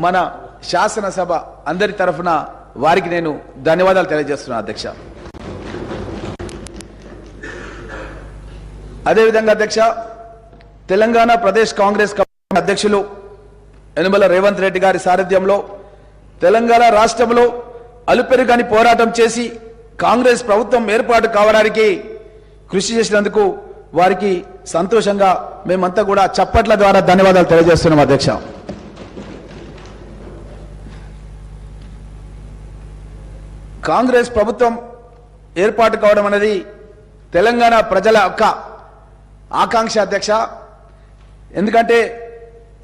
మన శాసనసభ అందరి తరఫున వారికి నేను ధన్యవాదాలు తెలియజేస్తున్నాను అధ్యక్ష. అదేవిధంగా అధ్యక్ష, తెలంగాణ ప్రదేశ్ కాంగ్రెస్ కమిటీ అధ్యక్షులు యనమల రేవంత్ రెడ్డి గారి సారథ్యంలో తెలంగాణ రాష్ట్రంలో అలుపెరుగని పోరాటం చేసి కాంగ్రెస్ ప్రభుత్వం ఏర్పాటు కావడానికి కృషి చేసినందుకు వారికి సంతోషంగా మేమంతా కూడా చప్పట్ల ద్వారా ధన్యవాదాలు తెలియజేస్తున్నాం అధ్యక్ష. కాంగ్రెస్ ప్రభుత్వం ఏర్పాటు కావడం అనేది తెలంగాణ ప్రజల యొక్క ఆకాంక్ష అధ్యక్ష. ఎందుకంటే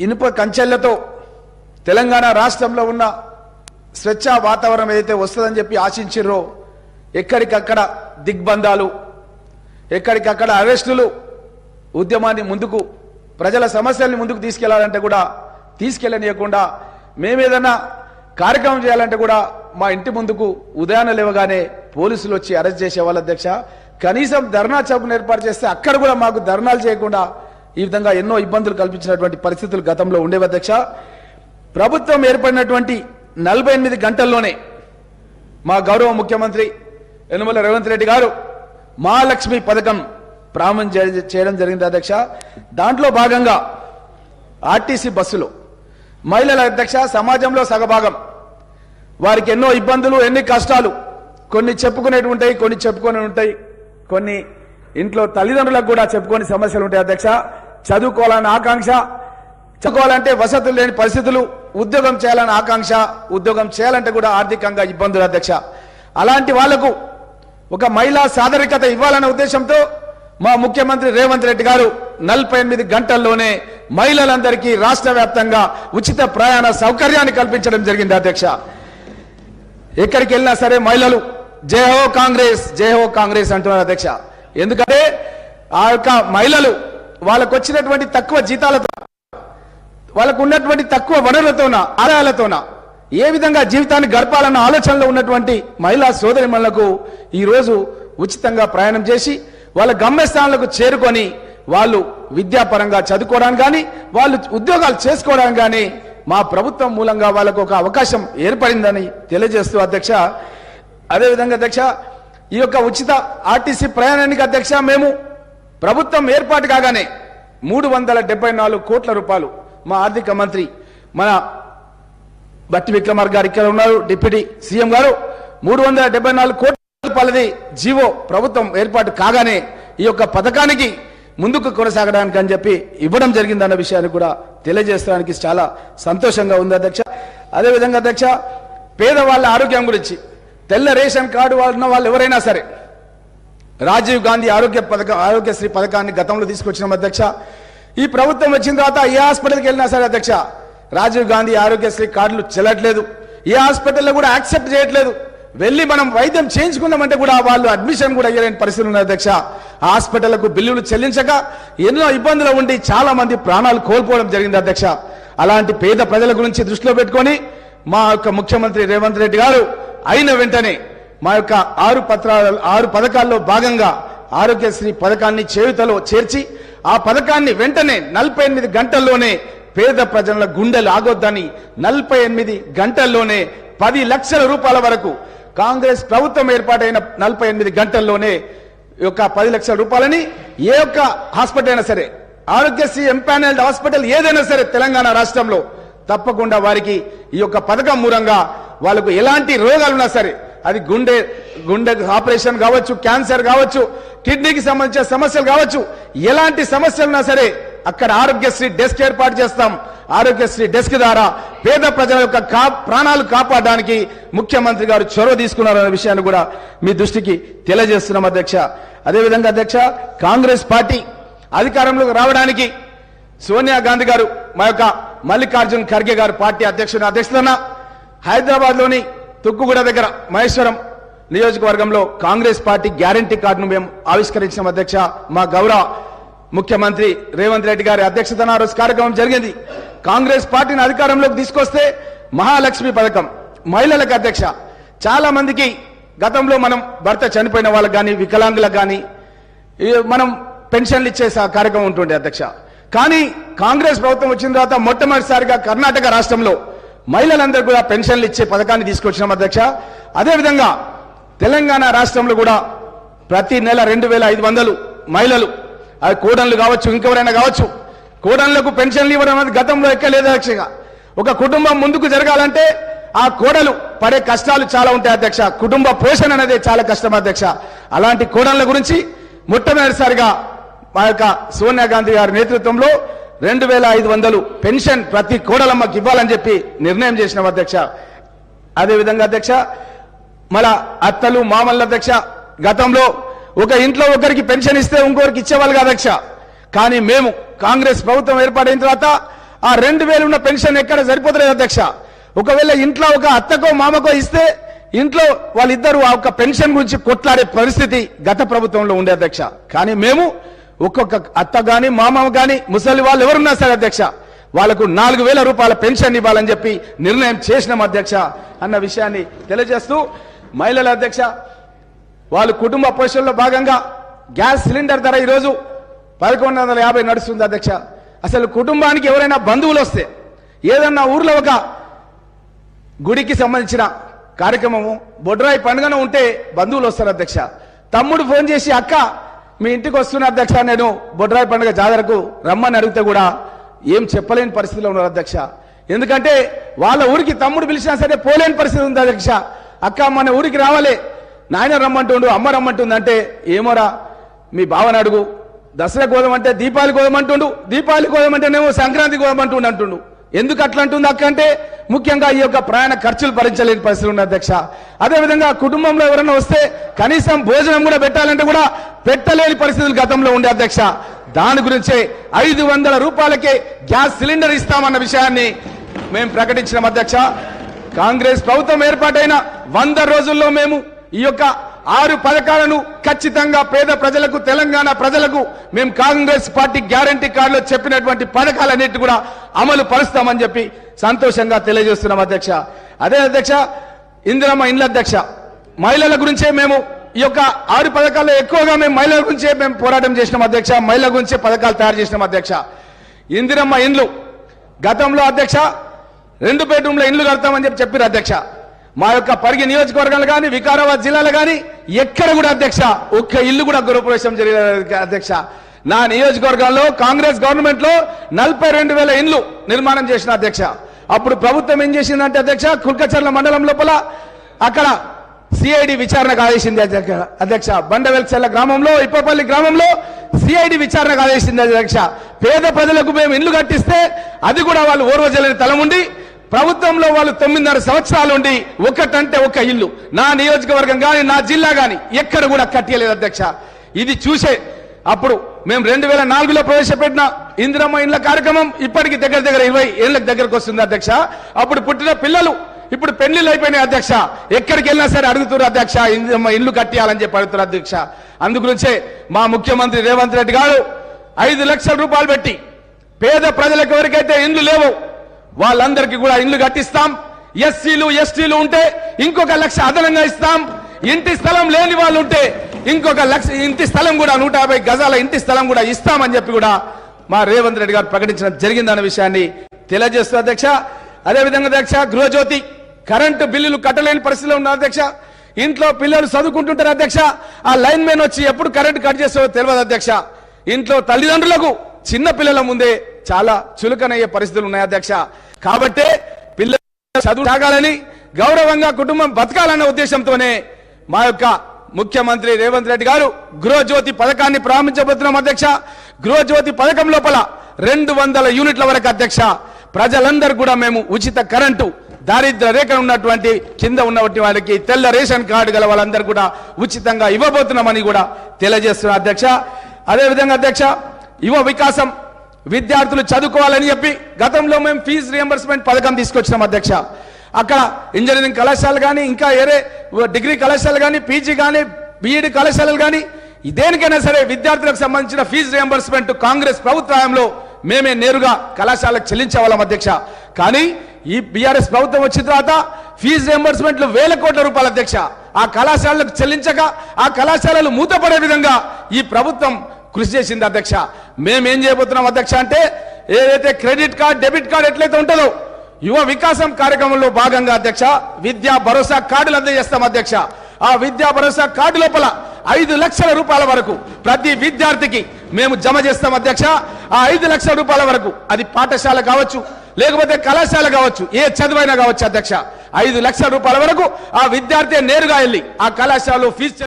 ఇనుప కంచెలతో తెలంగాణ రాష్ట్రంలో ఉన్న స్వేచ్ఛ వాతావరణం ఏదైతే వస్తుందని చెప్పి ఆశించిర్రో ఎక్కడికక్కడ దిగ్బంధాలు, ఎక్కడికక్కడ అరెస్టులు, ఉద్యమాన్ని ముందుకు ప్రజల సమస్యల్ని ముందుకు తీసుకెళ్లాలంటే కూడా తీసుకెళ్లనీయకుండా మేమేదన్నా కార్యక్రమం చేయాలంటే కూడా మా ఇంటి ముందుకు ఉదయాన్నే లేవగానే పోలీసులు వచ్చి అరెస్ట్ చేసేవాళ్ళు అధ్యక్ష. కనీసం ధర్నా చౌక్ను ఏర్పాటు చేస్తే అక్కడ కూడా మాకు ధర్నాలు చేయకుండా ఈ విధంగా ఎన్నో ఇబ్బందులు కల్పించినటువంటి పరిస్థితులు గతంలో ఉండేవి అధ్యక్ష. ప్రభుత్వం ఏర్పడినటువంటి 48 గంటల్లోనే మా గౌరవ ముఖ్యమంత్రి యనమల రేవంత్ రెడ్డి గారు మహాలక్ష్మి పథకం ప్రారంభం చేయడం జరిగింది అధ్యక్ష. దాంట్లో భాగంగా ఆర్టీసీ బస్సులు మహిళల అధ్యక్ష సమాజంలో సగభాగం, వారికి ఎన్నో ఇబ్బందులు, ఎన్ని కష్టాలు, కొన్ని చెప్పుకునేవి ఉంటాయి, కొన్ని చెప్పుకొని ఉంటాయి, కొన్ని ఇంట్లో తల్లిదండ్రులకు కూడా చెప్పుకొని సమస్యలు ఉంటాయి అధ్యక్ష. చదువుకోవాలన్న ఆకాంక్ష, చదువుకోవాలంటే వసతులు లేని పరిస్థితులు, ఉద్యోగం చేయాలన్న ఆకాంక్ష, ఉద్యోగం చేయాలంటే కూడా ఆర్థికంగా ఇబ్బందులు అధ్యక్ష. అలాంటి వాళ్లకు ఒక మహిళా సాదరికత ఇవ్వాలన్న ఉద్దేశంతో మా ముఖ్యమంత్రి రేవంత్ రెడ్డి గారు 48 గంటల్లోనే మహిళలందరికీ రాష్ట్ర వ్యాప్తంగా ఉచిత ప్రయాణ సౌకర్యాన్ని కల్పించడం జరిగింది అధ్యక్ష. ఎక్కడికి వెళ్ళినా సరే మహిళలు జై హో కాంగ్రెస్, జై హో కాంగ్రెస్ అంటున్నారు అధ్యక్ష. ఎందుకంటే ఆ యొక్క మహిళలు వాళ్ళకు వచ్చినటువంటి తక్కువ జీతాలతో, వాళ్ళకు ఉన్నటువంటి తక్కువ వనరులతోన, ఆదాయాలతోన ఏ విధంగా జీవితాన్ని గడపాలన్న ఆలోచనలో ఉన్నటువంటి మహిళా సోదరిమణులకు ఈరోజు ఉచితంగా ప్రయాణం చేసి వాళ్ళ గమ్యస్థానాలకు చేరుకొని వాళ్ళు విద్యాపరంగా చదువుకోవడానికి కానీ, వాళ్ళు ఉద్యోగాలు చేసుకోవడానికి కానీ మా ప్రభుత్వం మూలంగా వాళ్ళకు ఒక అవకాశం ఏర్పడిందని తెలియజేస్తూ అధ్యక్ష. అదేవిధంగా అధ్యక్ష, ఈ యొక్క ఉచిత ఆర్టీసీ ప్రయాణానికి అధ్యక్ష మేము ప్రభుత్వం ఏర్పాటు కాగానే 374 కోట్ల రూపాయలు మా ఆర్థిక మంత్రి మన బట్టి విక్రమార్క గారు ఇక్కడ ఉన్నారు, డిప్యూటీ సీఎం గారు, 374 కోట్ల రూపాయలది జీవో ప్రభుత్వం ఏర్పాటు కాగానే ఈ యొక్క పథకానికి ముందుకు కొనసాగడానికి అని చెప్పి ఇవ్వడం జరిగిందన్న విషయాన్ని కూడా తెలియజేయడానికి చాలా సంతోషంగా ఉంది అధ్యక్ష. అదేవిధంగా అధ్యక్ష, పేదవాళ్ళ ఆరోగ్యం గురించి తెల్ల రేషన్ కార్డు ఉన్న వాళ్ళు ఎవరైనా సరే రాజీవ్ గాంధీ ఆరోగ్యశ్రీ పథకాన్ని గతంలో తీసుకొచ్చినాం అధ్యక్ష. ఈ ప్రభుత్వం వచ్చిన తర్వాత ఏ హాస్పిటల్కి వెళ్ళినా సరే అధ్యక్ష రాజీవ్ గాంధీ ఆరోగ్యశ్రీ కార్డులు చెల్లట్లేదు, ఏ హాస్పిటల్లో కూడా యాక్సెప్ట్ చేయట్లేదు. వెళ్ళి మనం వైద్యం చేయించుకున్నామంటే కూడా వాళ్ళు అడ్మిషన్ కూడా అయ్యలేని పరిస్థితులు ఉన్నాయి అధ్యక్ష. హాస్పిటళ్లకు బిల్లులు చెల్లించక ఎన్నో ఇబ్బందులు ఉండి చాలా మంది ప్రాణాలు కోల్పోవడం జరిగింది అధ్యక్ష. అలాంటి పేద ప్రజల గురించి దృష్టిలో పెట్టుకొని మా యొక్క ముఖ్యమంత్రి రేవంత్ రెడ్డి గారు అయిన వెంటనే మా యొక్క 6 పథకాల్లో భాగంగా ఆరోగ్యశ్రీ పథకాన్ని చేయుతలో చేర్చి ఆ పథకాన్ని వెంటనే 48 గంటల్లోనే పేద ప్రజల గుండెలు ఆగొద్దని 48 గంటల్లోనే 10 లక్షల రూపాయల వరకు కాంగ్రెస్ ప్రభుత్వం ఏర్పాటైన 48 గంటల్లోనే ఈ యొక్క 10 లక్షల రూపాయలని ఏ ఒక్క హాస్పిటల్ అయినా సరే, ఆరోగ్యశ్రీ ఎంపానల్డ్ హాస్పిటల్ ఏదైనా సరే తెలంగాణ రాష్ట్రంలో తప్పకుండా వారికి ఈ యొక్క పథకం మూలంగా వాళ్ళకు ఎలాంటి రోగాలున్నా సరే, అది గుండె ఆపరేషన్ కావచ్చు, క్యాన్సర్ కావచ్చు, కిడ్నీకి సంబంధించిన సమస్యలు కావచ్చు, ఎలాంటి సమస్యలున్నా సరే అక్కడ ఆరోగ్యశ్రీ డెస్క్ ఏర్పాటు చేస్తాం. ఆరోగ్యశ్రీ డెస్క్ ద్వారా పేద ప్రజల యొక్క ప్రాణాలు కాపాడడానికి ముఖ్యమంత్రి గారు చొరవ తీసుకున్నారనే విషయాన్ని కూడా మీ దృష్టికి తెలియజేస్తున్నాం అధ్యక్ష. అదేవిధంగా అధ్యక్ష, కాంగ్రెస్ పార్టీ అధికారంలోకి రావడానికి సోనియా గాంధీ గారు, మా యొక్క మల్లికార్జున్ ఖర్గే గారు పార్టీ అధ్యక్షతన హైదరాబాద్ లోని తుక్కుగూడ దగ్గర మహేశ్వరం నియోజకవర్గంలో కాంగ్రెస్ పార్టీ గ్యారంటీ కార్డును మేము ఆవిష్కరించిన అధ్యక్ష. మా గౌరవ ముఖ్యమంత్రి రేవంత్ రెడ్డి గారి అధ్యక్షతన ఆ రోజు కార్యక్రమం జరిగింది. కాంగ్రెస్ పార్టీని అధికారంలోకి తీసుకొస్తే మహాలక్ష్మి పథకం మహిళలకు అధ్యక్ష, చాలా మందికి గతంలో మనం భర్త చనిపోయిన వాళ్ళకి కానీ, వికలాంగులకు కానీ మనం పెన్షన్లు ఇచ్చే కార్యక్రమం ఉంటుండే అధ్యక్ష. కానీ కాంగ్రెస్ ప్రభుత్వం వచ్చిన తర్వాత మొట్టమొదటిసారిగా కర్ణాటక రాష్ట్రంలో మహిళలందరూ కూడా పెన్షన్లు ఇచ్చే పథకాన్ని తీసుకొచ్చినాం అధ్యక్ష. అదేవిధంగా తెలంగాణ రాష్ట్రంలో కూడా ప్రతి నెల 2500 మహిళలు, అది కోడన్లు కావచ్చు, ఇంకెవరైనా కావచ్చు, కోడన్లకు పెన్షన్లు ఇవ్వడం అనేది గతంలో ఎక్కలేదు అధ్యక్ష. ఒక కుటుంబం ముందుకు జరగాలంటే ఆ కోడలు పడే కష్టాలు చాలా ఉంటాయి అధ్యక్ష. కుటుంబ పోషణ అనేది చాలా కష్టం అధ్యక్ష. అలాంటి కోడన్ల గురించి మొట్టమొదటిసారిగా మా యొక్క సోనియా గాంధీ గారి నేతృత్వంలో 2500 పెన్షన్ ప్రతి కోడలమ్మకి ఇవ్వాలని చెప్పి నిర్ణయం చేసినాం అధ్యక్ష. అదేవిధంగా అధ్యక్ష, మళ్ళా అత్తలు మామల్ల అధ్యక్ష, గతంలో ఒక ఇంట్లో ఒకరికి పెన్షన్ ఇస్తే ఇంకొకరికి ఇచ్చేవాళ్ళు కాదు అధ్యక్ష. కానీ మేము కాంగ్రెస్ ప్రభుత్వం ఏర్పాటైన తర్వాత ఆ 2000 ఉన్న పెన్షన్ ఎక్కడ సరిపోతలేదు అధ్యక్ష. ఒకవేళ ఇంట్లో ఒక అత్తకో మామకో ఇస్తే ఇంట్లో వాళ్ళిద్దరూ ఆ ఒక పెన్షన్ గురించి కొట్లాడే పరిస్థితి గత ప్రభుత్వంలో ఉండే అధ్యక్ష. కానీ మేము ఒక్కొక్క అత్త గాని మామ గాని ముసలి వాళ్ళు ఎవరున్నా సరే అధ్యక్ష, వాళ్లకు 4000 రూపాయల పెన్షన్ ఇవ్వాలని చెప్పి నిర్ణయం చేసినాం అధ్యక్ష అన్న విషయాన్ని తెలియజేస్తూ, మహిళల అధ్యక్ష వాళ్ళు కుటుంబ పోషణలో భాగంగా గ్యాస్ సిలిండర్ ధర ఈరోజు 1150 నడుస్తుంది అధ్యక్ష. అసలు కుటుంబానికి ఎవరైనా బంధువులు వస్తే, ఏదన్నా ఊర్లో ఒక గుడికి సంబంధించిన కార్యక్రమము, బొడ్రాయి పండుగన ఉంటే బంధువులు వస్తారు అధ్యక్ష. తమ్ముడు ఫోన్ చేసి అక్క మీ ఇంటికి వస్తున్నా అధ్యక్ష, నేను బొడ్రాయి పండుగ జాతరకు రమ్మని అడిగితే కూడా ఏం చెప్పలేని పరిస్థితిలో ఉన్నారు అధ్యక్ష. ఎందుకంటే వాళ్ళ ఊరికి తమ్ముడు పిలిచినా సరే పోలేని పరిస్థితి ఉంది అధ్యక్ష. అక్క మన ఊరికి రావాలి, నాయన రమ్మంటుండు, అమ్మ రమ్మంటుంది అంటే, ఏమోరా మీ బావని అడుగు, దసరా కోదమంటే దీపావళి కోదమంటుండు, దీపావళి కోదమంటేనేమో సంక్రాంతి కోదమంటుండు అంటుండు. ఎందుకు అట్లా అంటుంది అక్క అంటే, ముఖ్యంగా ఈ యొక్క ప్రయాణ ఖర్చులు భరించలేని పరిస్థితులు ఉన్నాయి అధ్యక్ష. అదేవిధంగా కుటుంబంలో ఎవరైనా వస్తే కనీసం భోజనం కూడా పెట్టాలంటే కూడా పెట్టలేని పరిస్థితులు గతంలో ఉండే అధ్యక్ష. దాని గురించే 500 రూపాయలకే గ్యాస్ సిలిండర్ ఇస్తామన్న విషయాన్ని మేము ప్రకటించిన అధ్యక్ష. కాంగ్రెస్ ప్రభుత్వం ఏర్పాటైన 100 రోజుల్లో మేము ఈ యొక్క 6 పథకాలను ఖచ్చితంగా పేద ప్రజలకు, తెలంగాణ ప్రజలకు మేము కాంగ్రెస్ పార్టీ గ్యారంటీ కార్డులో చెప్పినటువంటి పథకాలన్నిటి కూడా అమలు పరుస్తామని చెప్పి సంతోషంగా తెలియజేస్తున్నాం అధ్యక్ష. అదే అధ్యక్ష, ఇందిరమ్మ ఇండ్ల అధ్యక్ష, మహిళల గురించే మేము ఈ యొక్క 6 పథకాల్లో ఎక్కువగా మేము మహిళల గురించే మేము పోరాటం చేసినాం అధ్యక్ష. మహిళల గురించే పథకాలు తయారు చేసినాం అధ్యక్ష. ఇందిరమ్మ ఇండ్లు గతంలో అధ్యక్ష 2 బెడ్రూమ్ల ఇండ్లు కడతామని చెప్పారు అధ్యక్ష. మా యొక్క పరిగి నియోజకవర్గాలు కానీ, వికారాబాద్ జిల్లాలో కానీ ఎక్కడ కూడా అధ్యక్ష ఒక్క ఇల్లు కూడా గృహప్రవేశం జరిగేది అధ్యక్ష. నా నియోజకవర్గాల్లో కాంగ్రెస్ గవర్నమెంట్ లో 42,000 ఇండ్లు నిర్మాణం చేసిన అధ్యక్ష. అప్పుడు ప్రభుత్వం ఏం చేసిందంటే అధ్యక్ష, కుల్కచర్ల మండలం లోపల అక్కడ సిఐడి విచారణకు ఆదేశింది అధ్యక్ష. బండవెల్చెల్ల గ్రామంలో, ఇప్పపల్లి గ్రామంలో సిఐడి విచారణకు ఆదేశింది అధ్యక్ష. పేద ప్రజలకు మేము ఇండ్లు కట్టిస్తే అది కూడా వాళ్ళు ఓర్వజలేని తలం ఉండి, ప్రభుత్వంలో వాళ్ళు 9.5 సంవత్సరాలు ఉండి ఒకటంటే ఒక ఇల్లు నా నియోజకవర్గం గాని, నా జిల్లా గాని ఎక్కడ కూడా కట్టలేదు అధ్యక్ష. ఇది చూసే అప్పుడు మేము 2004లో ప్రవేశపెట్టిన ఇందిరమ్మ ఇండ్ల కార్యక్రమం ఇప్పటికి దగ్గర 20 ఏళ్లకు దగ్గరకు వస్తుంది అధ్యక్ష. అప్పుడు పుట్టిన పిల్లలు ఇప్పుడు పెళ్లిళ్ళు అయిపోయినాయి అధ్యక్ష. ఎక్కడికి వెళ్ళినా సరే అడుగుతున్నారు అధ్యక్ష, ఇందిరమ్మ ఇల్లు కట్టియాలని చెప్పి అడుగుతున్నారు అధ్యక్ష. అందుగురించే మా ముఖ్యమంత్రి రేవంత్ రెడ్డి గారు 5 లక్షల రూపాయలు పెట్టి పేద ప్రజలకు ఎవరికైతే ఇండ్లు లేవు వాళ్ళందరికీ కూడా ఇండ్లు కట్టిస్తాం. ఎస్సీలు ఎస్టీలు ఉంటే ఇంకొక 1 లక్ష అదనంగా ఇస్తాం. ఇంటి స్థలం లేని వాళ్ళు ఉంటే ఇంకొక 1 లక్ష ఇంటి స్థలం కూడా 150 గజాల ఇంటి స్థలం కూడా ఇస్తామని చెప్పి కూడా మా రేవంత్ రెడ్డి గారు ప్రకటించడం జరిగిందన్న విషయాన్ని తెలియజేస్తూ అధ్యక్ష. అదేవిధంగా అధ్యక్ష, గృహజ్యోతి కరెంటు బిల్లులు కట్టలేని పరిస్థితిలో ఉన్నారు అధ్యక్ష. ఇంట్లో పిల్లలు చదువుకుంటుంటారు అధ్యక్ష, ఆ లైన్ మ్యాన్ వచ్చి ఎప్పుడు కరెంటు కట్ చేస్తారో తెలియదు అధ్యక్ష. ఇంట్లో తల్లిదండ్రులకు చిన్న పిల్లల ముందే చాలా చులకనయ్యే పరిస్థితులు ఉన్నాయి అధ్యక్ష. కాబట్టే పిల్లలు చదువు సాగాలని, గౌరవంగా కుటుంబం బతకాలన్న ఉద్దేశంతోనే మా యొక్క ముఖ్యమంత్రి రేవంత్ రెడ్డి గారు గృహజ్యోతి పథకాన్ని ప్రారంభించబోతున్నాం అధ్యక్ష. గృహజ్యోతి పథకం లోపల 200 యూనిట్ల వరకు అధ్యక్ష ప్రజలందరూ కూడా మేము ఉచిత కరెంటు, దారిద్ర్య రేఖ ఉన్నటువంటి కింద ఉన్నటువంటి వాళ్ళకి తెల్ల రేషన్ కార్డు గల వాళ్ళందరూ కూడా ఉచితంగా ఇవ్వబోతున్నామని కూడా తెలియజేస్తున్నా అధ్యక్ష. అదేవిధంగా అధ్యక్ష, యువ వికాసం, విద్యార్థులు చదువుకోవాలని చెప్పి గతంలో మేము ఫీజు రియంబర్స్మెంట్ పథకం తీసుకొచ్చినాం అధ్యక్ష. అక్కడ ఇంజనీరింగ్ కళాశాలలు కానీ, ఇంకా ఏరే డిగ్రీ కళాశాలలు కానీ, పీజీ కానీ, బీఈడి కళాశాలలు కానీ దేనికైనా సరే విద్యార్థులకు సంబంధించిన ఫీజు రియంబర్స్మెంట్ కాంగ్రెస్ ప్రభుత్వంలో మేమే నేరుగా కళాశాలకు చెల్లించేవాళ్ళం అధ్యక్ష. కానీ ఈ బీఆర్ఎస్ ప్రభుత్వం వచ్చిన తర్వాత ఫీజు రియంబర్స్మెంట్లు 1000 కోట్ల రూపాయలు అధ్యక్ష ఆ కళాశాలకు చెల్లించక ఆ కళాశాలలు మూతపడే విధంగా ఈ ప్రభుత్వం కృషి చేసింది అధ్యక్ష. మేమేం చేయబోతున్నాం అధ్యక్ష అంటే, ఏదైతే క్రెడిట్ కార్డ్, డెబిట్ కార్డ్ ఎట్లయితే ఉంటుందో యువ వికాసం కార్యక్రమంలో భాగంగా అధ్యక్ష విద్యా భరోసా కార్డులు అందజేస్తాం అధ్యక్ష. ఆ విద్యా భరోసా కార్డు లోపల 5 లక్షల రూపాయల వరకు ప్రతి విద్యార్థికి మేము జమ చేస్తాం అధ్యక్ష. ఆ 5 లక్షల రూపాయల వరకు అది పాఠశాల కావచ్చు, లేకపోతే కళాశాల కావచ్చు, ఏ చదువైనా కావచ్చు అధ్యక్ష. 5 లక్షల రూపాయల వరకు ఆ విద్యార్థి నేరుగా వెళ్ళి ఆ కళాశాలలో ఫీజు